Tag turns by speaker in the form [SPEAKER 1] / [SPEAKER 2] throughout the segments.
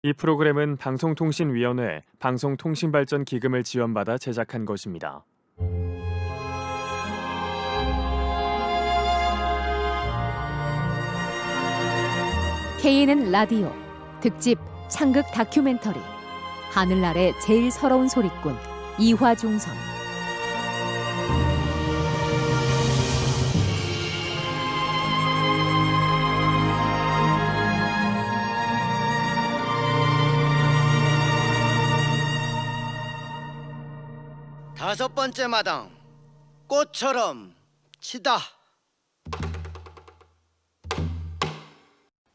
[SPEAKER 1] 이 프로그램은 방송통신위원회 방송통신발전기금을 지원받아 제작한 것입니다.
[SPEAKER 2] KNN 라디오 특집 창극 다큐멘터리 하늘 아래 제일 서러운 소리꾼 이화중선.
[SPEAKER 3] 다섯 번째 마당 꽃처럼 치다.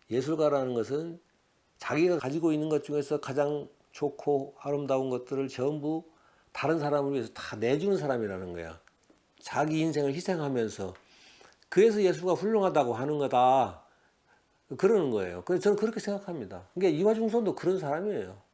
[SPEAKER 4] 예술가라는 것은 자기가 가지고 있는 것 중에서 가장 좋고 아름다운 것들을 전부 다른 사람을 위해서 다 내주는 사람이라는 거야. 자기 인생을 희생하면서. 그래서 예술가 훌륭하다고 하는 거다. 그러는 거예요. 그래서 저는 그렇게 생각합니다. 그러니까 이화중선도 그런 사람이에요.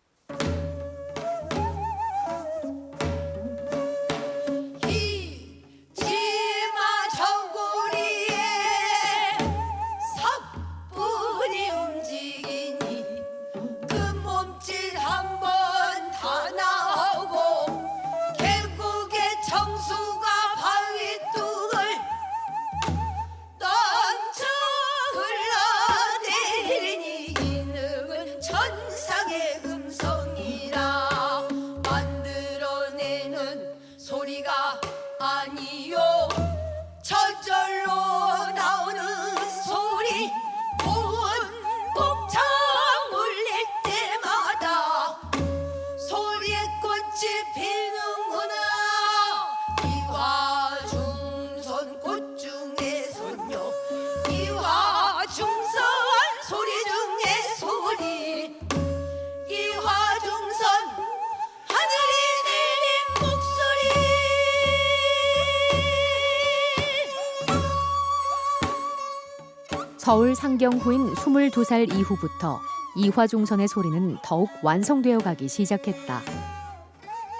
[SPEAKER 2] 서울 상경 후인 22살 이후부터 이화중선의 소리는 더욱 완성되어 가기 시작했다.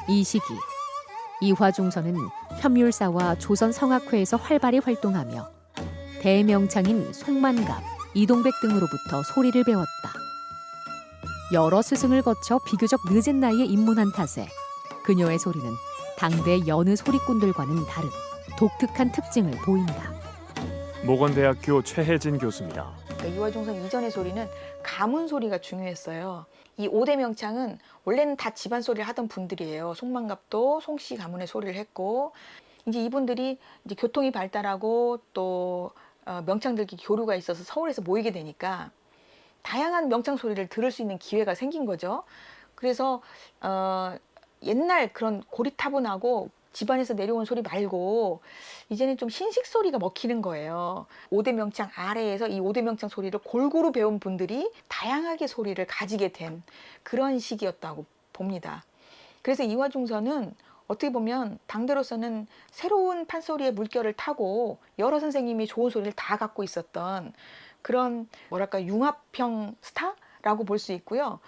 [SPEAKER 2] 이 시기 이화중선은 협률사와 조선성악회에서 활발히 활동하며 대명창인 송만갑, 이동백 등으로부터 소리를 배웠다. 여러 스승을 거쳐 비교적 늦은 나이에 입문한 탓에 그녀의 소리는 당대 여느 소리꾼들과는 다른 독특한 특징을 보인다.
[SPEAKER 1] 모건대학교 최혜진 교수입니다.
[SPEAKER 5] 이화중선 이전의 소리는 가문 소리가 중요했어요. 이 5대 명창은 원래는 다 집안 소리를 하던 분들이에요. 송만갑도 송씨 가문의 소리를 했고, 이제 이분들이 이제 교통이 발달하고 또 명창들끼리 교류가 있어서 서울에서 모이게 되니까 다양한 명창 소리를 들을 수 있는 기회가 생긴 거죠. 그래서 옛날 그런 고리타분하고 집안에서 내려온 소리 말고 이제는 좀 신식 소리가 먹히는 거예요. 5대 명창 아래에서 이 5대 명창 소리를 골고루 배운 분들이 다양하게 소리를 가지게 된 그런 시기였다고 봅니다. 그래서 이화중선은 어떻게 보면 당대로서는 새로운 판소리의 물결을 타고 여러 선생님이 좋은 소리를 다 갖고 있었던 그런 뭐랄까 융합형 스타라고 볼 수 있고요.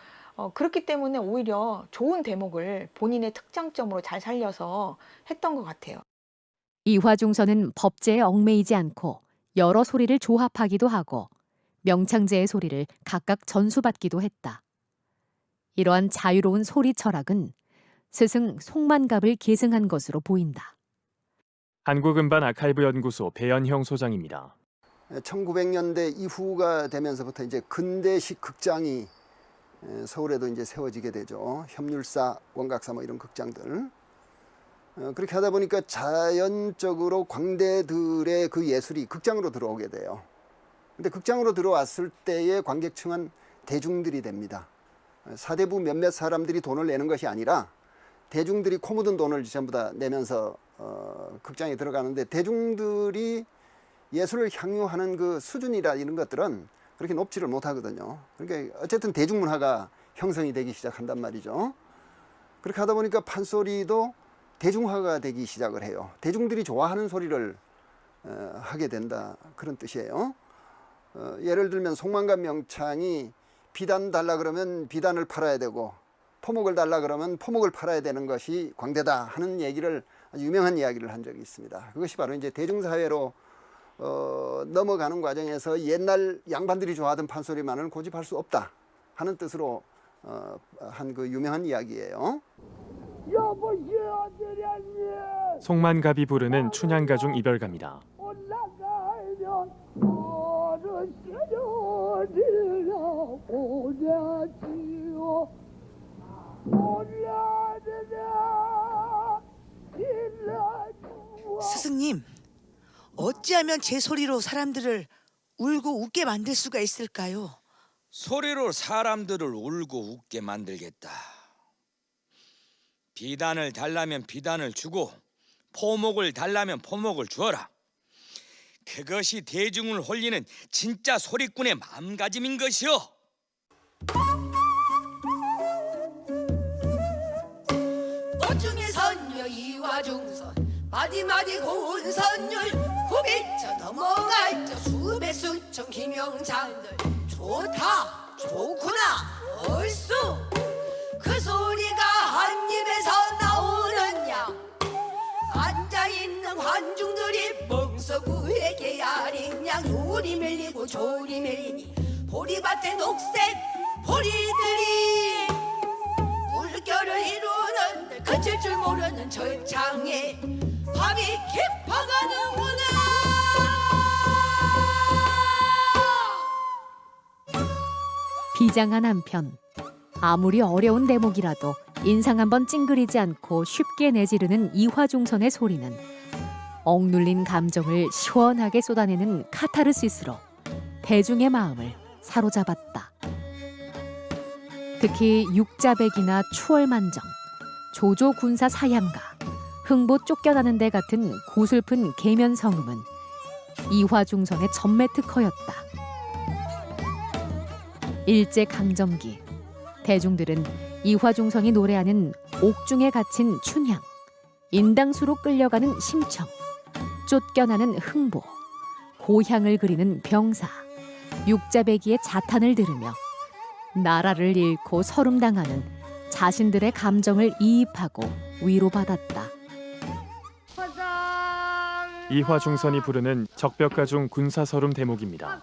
[SPEAKER 5] 그렇기 때문에 오히려 좋은 대목을 본인의 특장점으로 잘 살려서 했던 것 같아요.
[SPEAKER 2] 이화중선은 법제에 얽매이지 않고 여러 소리를 조합하기도 하고 명창제의 소리를 각각 전수받기도 했다. 이러한 자유로운 소리 철학은 스승 송만갑을 계승한 것으로 보인다.
[SPEAKER 1] 한국음반 아카이브 연구소 배연형 소장입니다.
[SPEAKER 6] 1900년대 이후가 되면서부터 이제 근대식 극장이 서울에도 이제 세워지게 되죠. 협률사, 원각사 뭐 이런 극장들. 그렇게 하다 보니까 자연적으로 광대들의 그 예술이 극장으로 들어오게 돼요. 근데 극장으로 들어왔을 때의 관객층은 대중들이 됩니다. 사대부 몇몇 사람들이 돈을 내는 것이 아니라 대중들이 코 묻은 돈을 전부 다 내면서 극장에 들어가는데, 대중들이 예술을 향유하는 그 수준이라 이런 것들은 그렇게 높지를 못하거든요. 그러니까 어쨌든 대중문화가 형성이 되기 시작한단 말이죠. 그렇게 하다 보니까 판소리도 대중화가 되기 시작을 해요. 대중들이 좋아하는 소리를 하게 된다, 그런 뜻이에요. 예를 들면 송만갑 명창이 비단 달라 그러면 비단을 팔아야 되고 포목을 달라 그러면 포목을 팔아야 되는 것이 광대다 하는 얘기를, 아주 유명한 이야기를 한 적이 있습니다. 그것이 바로 이제 대중사회로 넘어가는 과정에서 옛날 양반들이 좋아하던 판소리만을 고집할 수 없다 하는 뜻으로 한 그 유명한 이야기예요.
[SPEAKER 1] 송만갑이 부르는 춘향가중 이별가입니다.
[SPEAKER 7] 스승님, 어찌하면 제 소리로 사람들을 울고 웃게 만들 수가 있을까요?
[SPEAKER 8] 소리로 사람들을 울고 웃게 만들겠다. 비단을 달라면 비단을 주고 포목을 달라면 포목을 주어라. 그것이 대중을 홀리는 진짜 소리꾼의 마음가짐인 것이요.
[SPEAKER 9] 꽃중의 선녀 이화중선 마디마디 고운 선율 900자 넘어갈 저 수백 수천 김영장들 좋다 좋구나 얼쑤 그 소리가 한 입에서 나오는 양 앉아있는 관중들이 멍석우에 개야린 양 조리 밀리고 조리 밀리니 보리밭에 녹색 보리들이 물결을 이루는데 그칠 줄 모르는 절창에 밤이 깊어가는구나.
[SPEAKER 2] 비장한 한편 아무리 어려운 대목이라도 인상 한번 찡그리지 않고 쉽게 내지르는 이화중선의 소리는 억눌린 감정을 시원하게 쏟아내는 카타르시스로 대중의 마음을 사로잡았다. 특히 육자백이나 추월만정, 조조군사 사양가, 흥보 쫓겨나는 데 같은 고슬픈 계면성음은 이화중선의 전매 특허였다. 일제강점기 대중들은 이화중선이 노래하는 옥중에 갇힌 춘향, 인당수로 끌려가는 심청, 쫓겨나는 흥보, 고향을 그리는 병사, 육자배기의 자탄을 들으며 나라를 잃고 서름당하는 자신들의 감정을 이입하고 위로받았다.
[SPEAKER 1] 이화중선이 부르는 적벽가중 군사서름 대목입니다.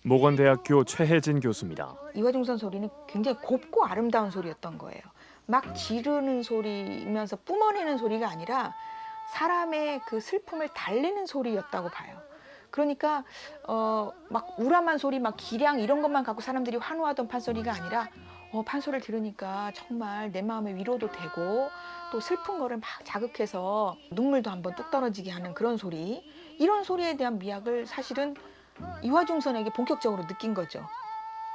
[SPEAKER 1] 모건대학교 최혜진 교수입니다.
[SPEAKER 5] 이화중선 소리는 굉장히 곱고 아름다운 소리였던 거예요. 막 지르는 소리면서 뿜어내는 소리가 아니라 사람의 그 슬픔을 달래는 소리였다고 봐요. 그러니까 막 우람한 소리, 막 기량 이런 것만 갖고 사람들이 환호하던 판소리가 아니라 판소리를 들으니까 정말 내 마음의 위로도 되고 또 슬픈 거를 막 자극해서 눈물도 한번 뚝 떨어지게 하는 그런 소리, 이런 소리에 대한 미학을 사실은 이화중선에게 본격적으로 느낀 거죠.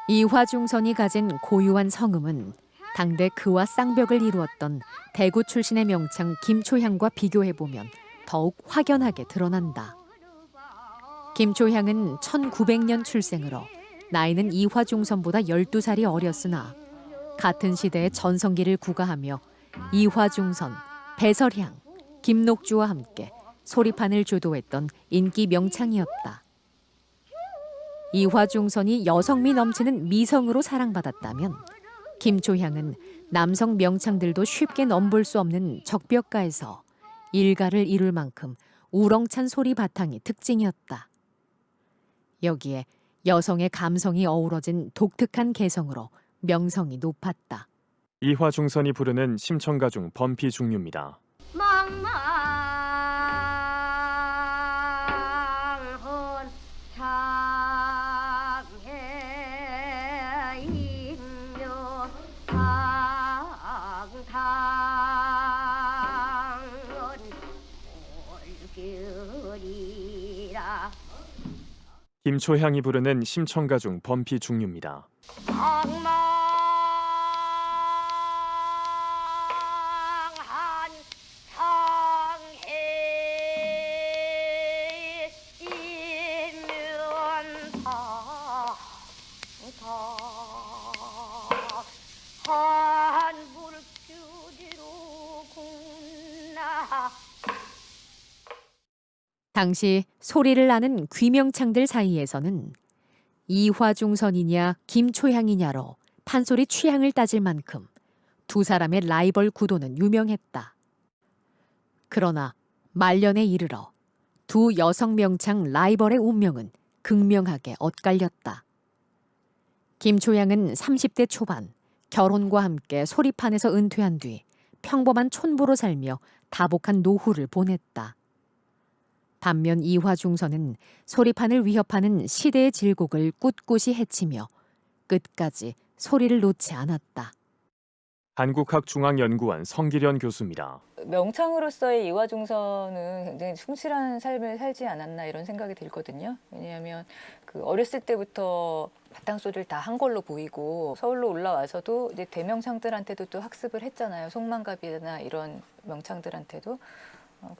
[SPEAKER 2] 이화중선이 가진 고유한 성음은 당대 그와 쌍벽을 이루었던 대구 출신의 명창 김초향과 비교해보면 더욱 확연하게 드러난다. 김초향은 1900년 출생으로 나이는 이화중선보다 12살이 어렸으나 같은 시대의 전성기를 구가하며 이화중선, 배설향, 김녹주와 함께 소리판을 주도했던 인기 명창이었다. 이화중선이 여성미 넘치는 미성으로 사랑받았다면 김초향은 남성 명창들도 쉽게 넘볼 수 없는 적벽가에서 일가를 이룰 만큼 우렁찬 소리 바탕이 특징이었다. 여기에 여성의 감성이 어우러진 독특한 개성으로 명성이 높았다.
[SPEAKER 1] 이화중선이 부르는 심청가중 범피중류입니다. 김초향이 부르는 심청가중 범피중류입니다.
[SPEAKER 2] 당시 소리를 나는 귀명창들 사이에서는 이화중선이냐 김초향이냐로 판소리 취향을 따질 만큼 두 사람의 라이벌 구도는 유명했다. 그러나 말년에 이르러 두 여성 명창 라이벌의 운명은 극명하게 엇갈렸다. 김초향은 30대 초반 결혼과 함께 소리판에서 은퇴한 뒤 평범한 촌부로 살며 다복한 노후를 보냈다. 반면 이화중선은 소리판을 위협하는 시대의 질곡을 꿋꿋이 헤치며 끝까지 소리를 놓지 않았다.
[SPEAKER 1] 한국학중앙연구원 성기련 교수입니다.
[SPEAKER 10] 명창으로서의 이화중선은 굉장히 충실한 삶을 살지 않았나 이런 생각이 들거든요. 왜냐하면 그 어렸을 때부터 바탕소리를 다 한 걸로 보이고 서울로 올라와서도 이제 대명창들한테도 또 학습을 했잖아요. 송만갑이나 이런 명창들한테도.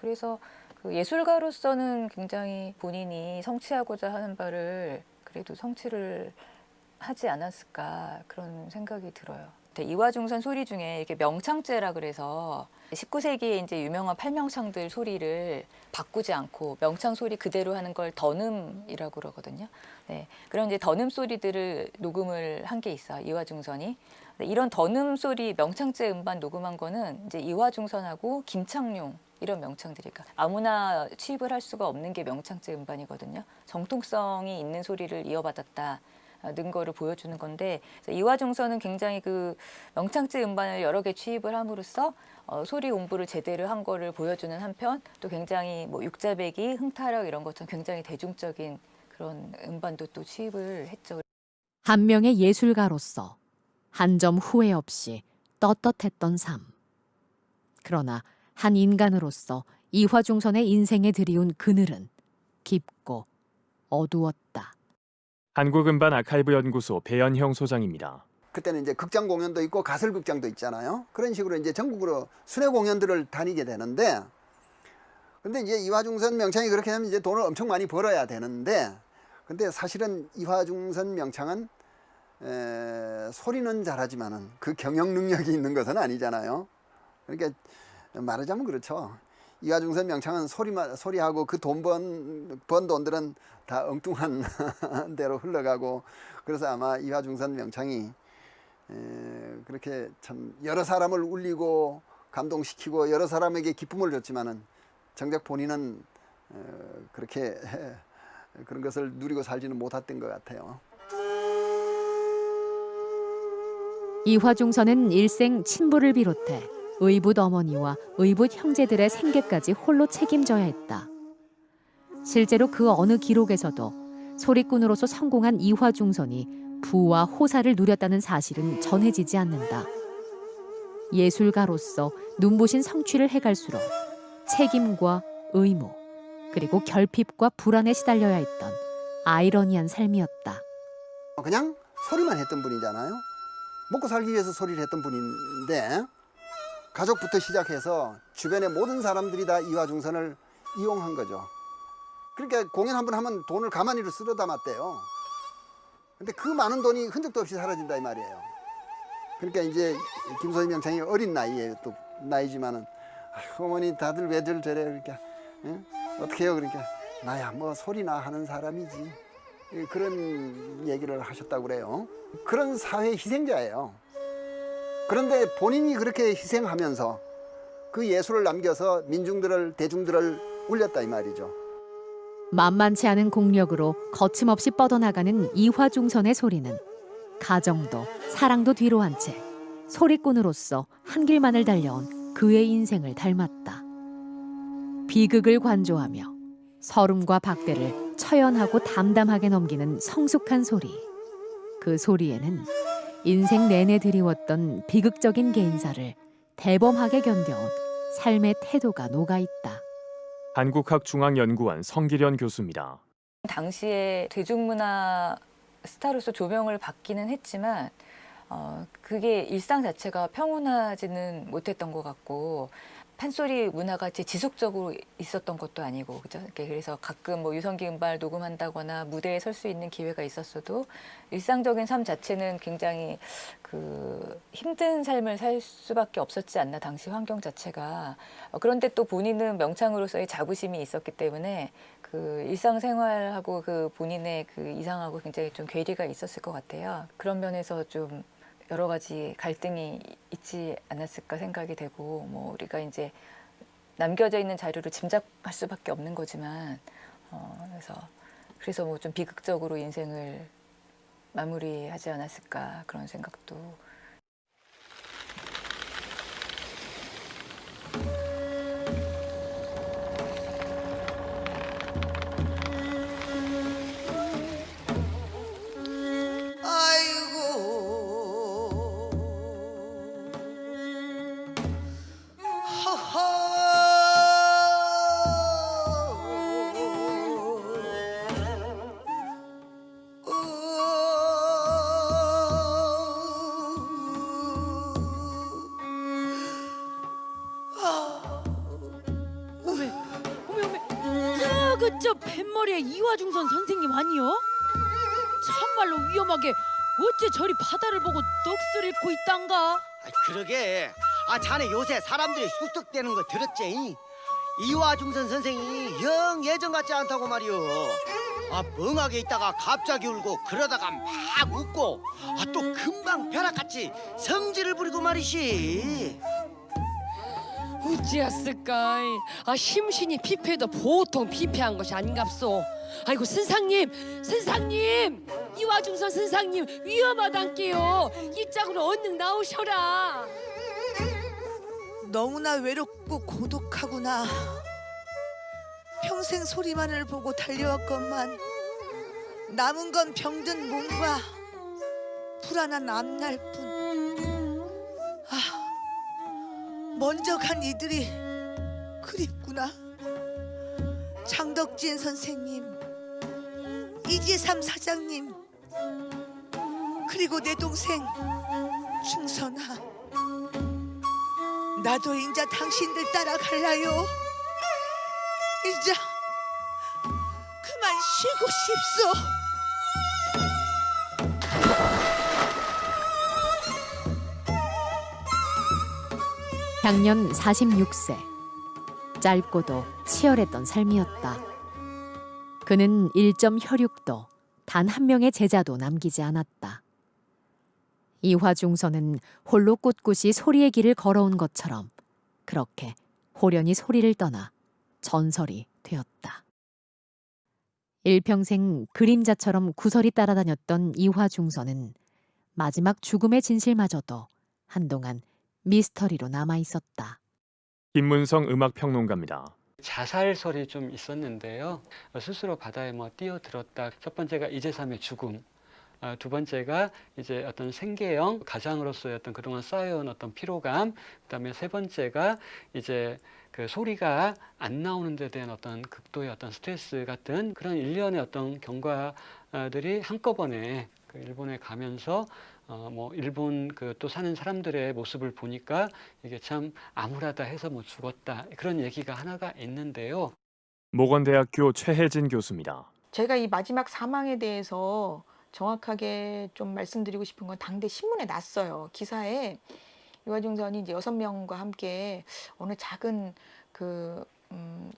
[SPEAKER 10] 그래서 그 예술가로서는 굉장히 본인이 성취하고자 하는 바를 그래도 성취를 하지 않았을까 그런 생각이 들어요. 이화중선 소리 중에 이렇게 명창제라 그래서 19세기에 이제 유명한 팔명창들 소리를 바꾸지 않고 명창 소리 그대로 하는 걸 던음이라고 그러거든요. 네, 그런 이제 던음 소리들을 녹음을 한 게 있어요. 이화중선이. 이런 던음 소리 명창제 음반 녹음한 거는 이제 이화중선하고 김창룡 이런 명창들이니까 아무나 취입을 할 수가 없는 게 명창제 음반이거든요. 정통성이 있는 소리를 이어받았다. 는 거를 보여주는 건데 이화중선은 굉장히 그 명창제 음반을 여러 개 취입을 함으로써 소리 공부를 제대로 한 거를 보여주는 한편 또 굉장히 뭐 육자배기, 흥타력 이런 것처럼 굉장히 대중적인 그런 음반도 또 취입을 했죠.
[SPEAKER 2] 한 명의 예술가로서 한 점 후회 없이 떳떳했던 삶. 그러나 한 인간으로서 이화중선의 인생에 들이운 그늘은 깊고 어두웠다.
[SPEAKER 1] 한국음반 아카이브 연구소 배연형 소장입니다.
[SPEAKER 6] 그때는 이제 극장 공연도 있고 가설 극장도 있잖아요. 그런 식으로 이제 전국으로 순회 공연들을 다니게 되는데, 근데 이제 이화중선 명창이 그렇게 하면 이제 돈을 엄청 많이 벌어야 되는데, 근데 사실은 이화중선 명창은 소리는 잘하지만은 그 경영 능력이 있는 것은 아니잖아요. 그러니까 말하자면 그렇죠. 이화중선 명창은 소리하고 그 번 돈들은 다 엉뚱한 대로 흘러가고, 그래서 아마 이화중선 명창이 그렇게 참 여러 사람을 울리고 감동시키고 여러 사람에게 기쁨을 줬지만은 정작 본인은 그렇게 그런 것을 누리고 살지는 못했던 것 같아요.
[SPEAKER 2] 이화중선은 일생 친부를 비롯해 의붓 어머니와 의붓 형제들의 생계까지 홀로 책임져야 했다. 실제로 그 어느 기록에서도 소리꾼으로서 성공한 이화중선이 부와 호사를 누렸다는 사실은 전해지지 않는다. 예술가로서 눈부신 성취를 해갈수록 책임과 의무, 그리고 결핍과 불안에 시달려야 했던 아이러니한 삶이었다.
[SPEAKER 6] 그냥 소리만 했던 분이잖아요. 먹고 살기 위해서 소리를 했던 분인데 가족부터 시작해서 주변의 모든 사람들이 다 이화중선을 이용한 거죠. 그러니까 공연 한 번 하면 돈을 가만히로 쓸어 담았대요. 근데 그 많은 돈이 흔적도 없이 사라진다 이 말이에요. 그러니까 이제 김소희 명창이 어린 나이에 또 나이지만은 어머니 다들 왜들 저래 그러니까 어떻게 해요 그러니까 나야 뭐 소리나 하는 사람이지 그런 얘기를 하셨다고 그래요. 그런 사회 희생자예요. 그런데 본인이 그렇게 희생하면서 그 예술을 남겨서 대중들을 울렸다 이 말이죠.
[SPEAKER 2] 만만치 않은 공력으로 거침없이 뻗어나가는 이화중선의 소리는 가정도 사랑도 뒤로 한 채 소리꾼으로서 한 길만을 달려온 그의 인생을 닮았다. 비극을 관조하며 서름과 박대를 처연하고 담담하게 넘기는 성숙한 소리. 그 소리에는 인생 내내 드리웠던 비극적인 개인사를 대범하게 견뎌온 삶의 태도가 녹아있다.
[SPEAKER 1] 한국학중앙연구원 성기련 교수입니다.
[SPEAKER 10] 당시에 대중문화 스타로서 조명을 받기는 했지만 그게 일상 자체가 평온하지는 못했던 것 같고 판소리 문화가 지속적으로 있었던 것도 아니고, 그죠? 그래서 가끔 뭐 유성기 음반을 녹음한다거나 무대에 설 수 있는 기회가 있었어도 일상적인 삶 자체는 굉장히 그 힘든 삶을 살 수밖에 없었지 않나, 당시 환경 자체가. 그런데 또 본인은 명창으로서의 자부심이 있었기 때문에 그 일상생활하고 그 본인의 그 이상하고 굉장히 좀 괴리가 있었을 것 같아요. 그런 면에서 좀 여러 가지 갈등이 있지 않았을까 생각이 되고, 뭐 우리가 이제 남겨져 있는 자료를 짐작할 수밖에 없는 거지만, 그래서 뭐 좀 비극적으로 인생을 마무리하지 않았을까, 그런 생각도.
[SPEAKER 11] 저 뱃머리에 이화중선 선생님 아니요? 참말로 위험하게 어째 저리 바다를 보고 넋을 잃고 있단가?
[SPEAKER 3] 그러게. 자네 요새 사람들이 쑥쑥대는 거 들었지? 이화중선 선생이 영 예전 같지 않다고 말이오. 멍하게 있다가 갑자기 울고, 그러다가 막 웃고, 또 금방 벼락같이 성질을 부리고 말이시.
[SPEAKER 11] 어찌했을까? 심신이 피폐해도 보통 피폐한 것이 아닌갑소. 아이고 선상님, 이화중선 선상님 위험하단께요. 이 짝으로 얼른 나오셔라.
[SPEAKER 7] 너무나 외롭고 고독하구나. 평생 소리만을 보고 달려왔건만 남은 건 병든 몸과 불안한 앞날뿐. 먼저 간 이들이 그립구나. 장덕진 선생님, 이지삼 사장님, 그리고 내 동생 중선아. 나도 인자 당신들 따라갈라요. 인자 그만 쉬고 싶소.
[SPEAKER 2] 향년 46세. 짧고도 치열했던 삶이었다. 그는 1점 혈육도 단 한 명의 제자도 남기지 않았다. 이화중선은 홀로 꿋꿋이 소리의 길을 걸어온 것처럼 그렇게 호련히 소리를 떠나 전설이 되었다. 일평생 그림자처럼 구설이 따라다녔던 이화중선은 마지막 죽음의 진실마저도 한동안 미스터리로 남아있었다.
[SPEAKER 1] 김문성 음악평론가입니다.
[SPEAKER 12] 자살설이 좀 있었는데요. 스스로 바다에 뛰어들었다. 첫 번째가 이재삼의 죽음. 두 번째가 이제 어떤 생계형 가장으로서의 어떤 그동안 쌓여온 어떤 피로감. 그다음에 세 번째가 이제 그 소리가 안 나오는 데 대한 어떤 극도의 어떤 스트레스 같은 그런 일련의 어떤 경과들이 한꺼번에 그 일본에 가면서 일본 그 또 사는 사람들의 모습을 보니까 이게 참 암울하다 해서 죽었다, 그런 얘기가 하나가 있는데요.
[SPEAKER 1] 모건대학교 최혜진 교수입니다.
[SPEAKER 5] 제가 이 마지막 사망에 대해서 정확하게 좀 말씀드리고 싶은 건 당대 신문에 났어요. 기사에 이화중선이 이제 6명과 함께 어느 작은 그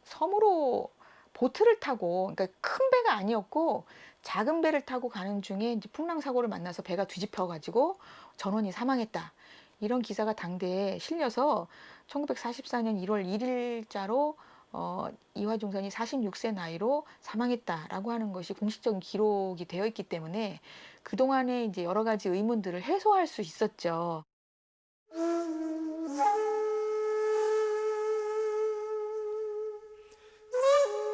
[SPEAKER 5] 섬으로 보트를 타고, 그러니까 큰 배가 아니었고 작은 배를 타고 가는 중에 이제 풍랑 사고를 만나서 배가 뒤집혀 가지고 전원이 사망했다. 이런 기사가 당대에 실려서 1944년 1월 1일자로 이화중선이 46세 나이로 사망했다라고 하는 것이 공식적인 기록이 되어 있기 때문에 그동안에 이제 여러 가지 의문들을 해소할 수 있었죠.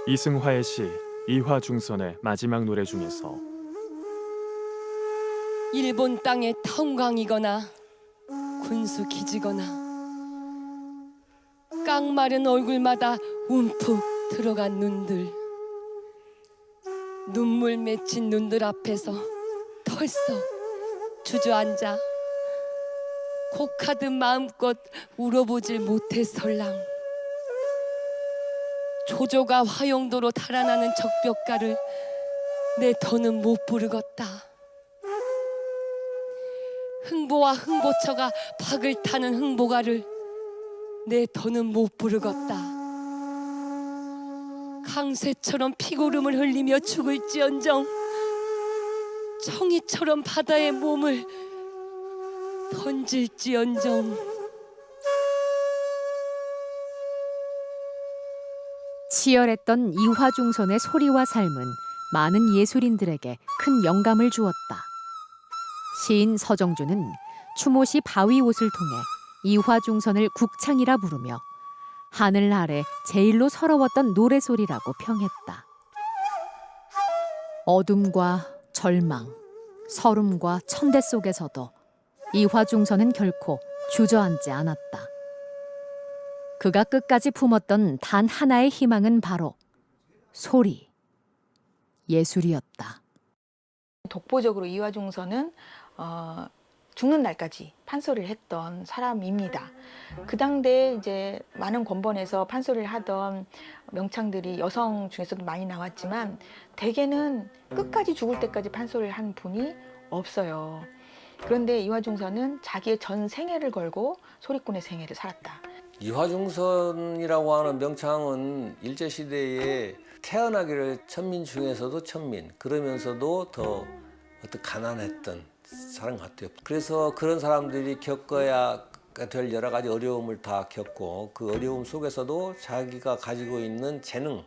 [SPEAKER 1] 이승화의 시 이화중선의 마지막 노래 중에서
[SPEAKER 11] 일본 땅의 통강이거나 군수 기지거나 깡마른 얼굴마다 움푹 들어간 눈들, 눈물 맺힌 눈들 앞에서 털썩 주저앉아 곡하듯 마음껏 울어보질 못했설랑
[SPEAKER 9] 조조가 화용도로 달아나는 적벽가를 내 더는 못 부르겠다. 흥보와 흥보처가 박을 타는 흥보가를 내 더는 못 부르겠다. 강새처럼 피고름을 흘리며 죽을지언정 청이처럼 바다에 몸을 던질지언정.
[SPEAKER 2] 치열했던 이화중선의 소리와 삶은 많은 예술인들에게 큰 영감을 주었다. 시인 서정주는 추모시 바위옷을 통해 이화중선을 국창이라 부르며 하늘 아래 제일로 서러웠던 노래소리라고 평했다. 어둠과 절망, 서름과 천대 속에서도 이화중선은 결코 주저앉지 않았다. 그가 끝까지 품었던 단 하나의 희망은 바로 소리, 예술이었다.
[SPEAKER 5] 독보적으로 이화중선은 죽는 날까지 판소리를 했던 사람입니다. 그 당대에 이제 많은 권번에서 판소리를 하던 명창들이 여성 중에서도 많이 나왔지만 대개는 끝까지 죽을 때까지 판소리를 한 분이 없어요. 그런데 이화중선은 자기의 전 생애를 걸고 소리꾼의 생애를 살았다.
[SPEAKER 4] 이화중선이라고 하는 명창은 일제시대에 태어나기를 천민 중에서도 천민, 그러면서도 더 어떤 가난했던 사람 같아요. 그래서 그런 사람들이 겪어야 될 여러 가지 어려움을 다 겪고 그 어려움 속에서도 자기가 가지고 있는 재능,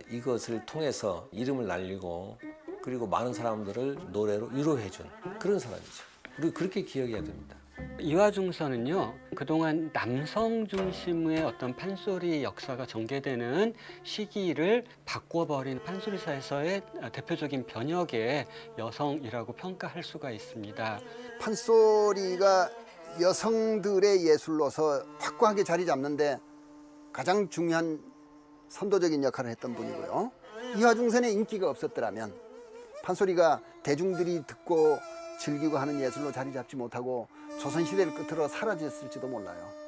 [SPEAKER 4] 이것을 통해서 이름을 날리고 그리고 많은 사람들을 노래로 위로해준 그런 사람이죠. 우리 그렇게 기억해야 됩니다.
[SPEAKER 12] 이화중선은요, 그동안 남성 중심의 어떤 판소리 역사가 전개되는 시기를 바꿔버린 판소리사에서의 대표적인 변혁의 여성이라고 평가할 수가 있습니다.
[SPEAKER 6] 판소리가 여성들의 예술로서 확고하게 자리 잡는데 가장 중요한 선도적인 역할을 했던 분이고요. 이화중선의 인기가 없었더라면 판소리가 대중들이 듣고 즐기고 하는 예술로 자리 잡지 못하고 조선시대를 끝으로 사라졌을지도 몰라요.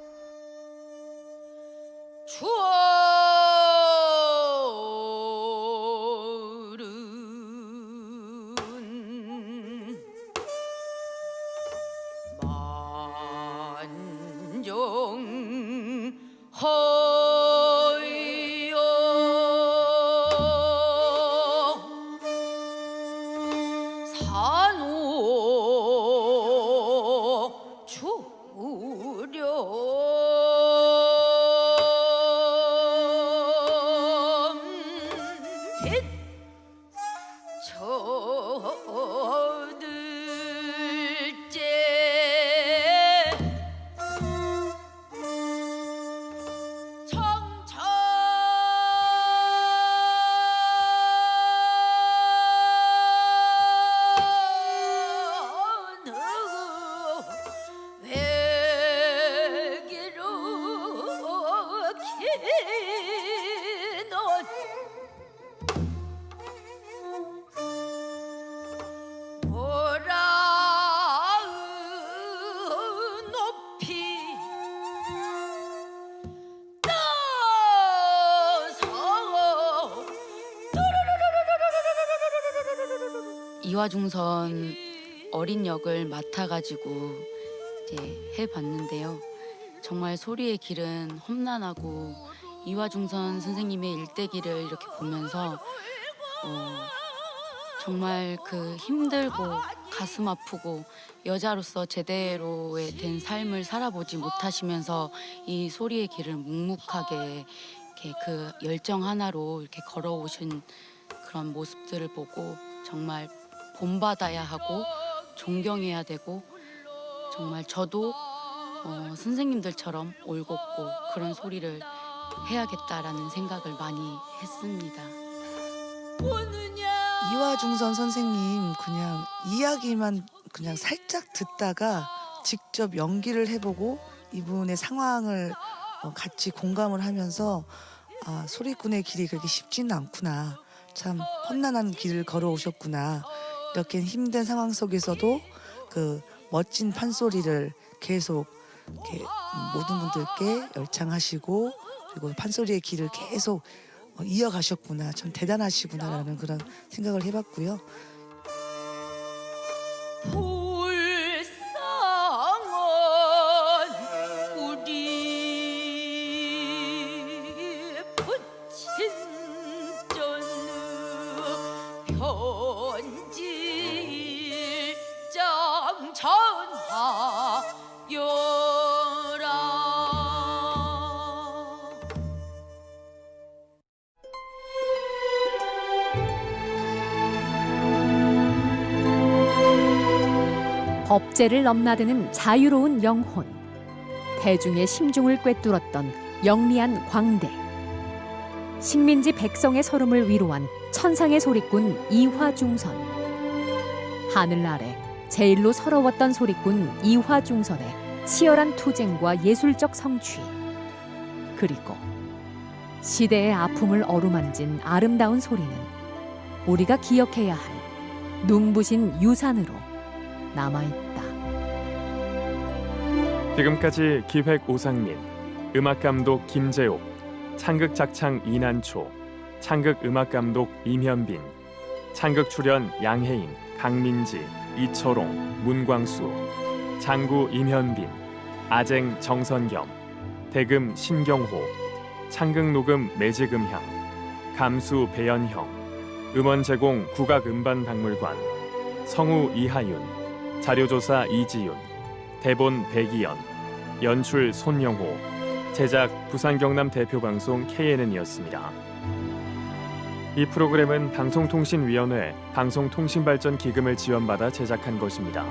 [SPEAKER 13] 이화중선 어린 역을 맡아가지고 이제 해봤는데요. 정말 소리의 길은 험난하고 이화중선 선생님의 일대기를 이렇게 보면서 정말 그 힘들고 가슴 아프고 여자로서 제대로의 된 삶을 살아보지 못하시면서 이 소리의 길을 묵묵하게 이렇게 그 열정 하나로 이렇게 걸어오신 그런 모습들을 보고 정말 본받아야 하고 존경해야 되고 정말 저도 선생님들처럼 올곧고 그런 소리를 해야겠다라는 생각을 많이 했습니다.
[SPEAKER 7] 이화중선 선생님 그냥 이야기만 그냥 살짝 듣다가 직접 연기를 해보고 이분의 상황을 같이 공감을 하면서 아, 소리꾼의 길이 그렇게 쉽지는 않구나. 참 험난한 길을 걸어오셨구나. 이렇게 힘든 상황 속에서도 그 멋진 판소리를 계속 이렇게 모든 분들께 열창하시고 그리고 판소리의 길을 계속 이어가셨구나. 참 대단하시구나라는 그런 생각을 해봤고요.
[SPEAKER 11] 불쌍한 우리 부친 전느 편지일장 전하여라.
[SPEAKER 2] 법제를 넘나드는 자유로운 영혼, 대중의 심중을 꿰뚫었던 영리한 광대, 식민지 백성의 서름을 위로한 천상의 소리꾼 이화중선, 하늘 아래 제일로 서러웠던 소리꾼 이화중선의 치열한 투쟁과 예술적 성취, 그리고 시대의 아픔을 어루만진 아름다운 소리는 우리가 기억해야 할 눈부신 유산으로 남아있다.
[SPEAKER 1] 지금까지 기획 오상민, 음악감독 김재옥, 창극 작창 이난초, 창극 음악감독 임현빈, 창극 출연 양혜인, 강민지, 이철홍, 문광수, 장구 임현빈, 아쟁 정선겸, 대금 신경호, 창극 녹음 매직음향, 감수 배연형, 음원 제공 국악음반박물관, 성우 이하윤, 자료조사 이지윤, 대본 백이연, 연출 손영호, 제작 부산 경남 대표방송 KNN이었습니다. 이 프로그램은 방송통신위원회 방송통신발전기금을 지원받아 제작한 것입니다.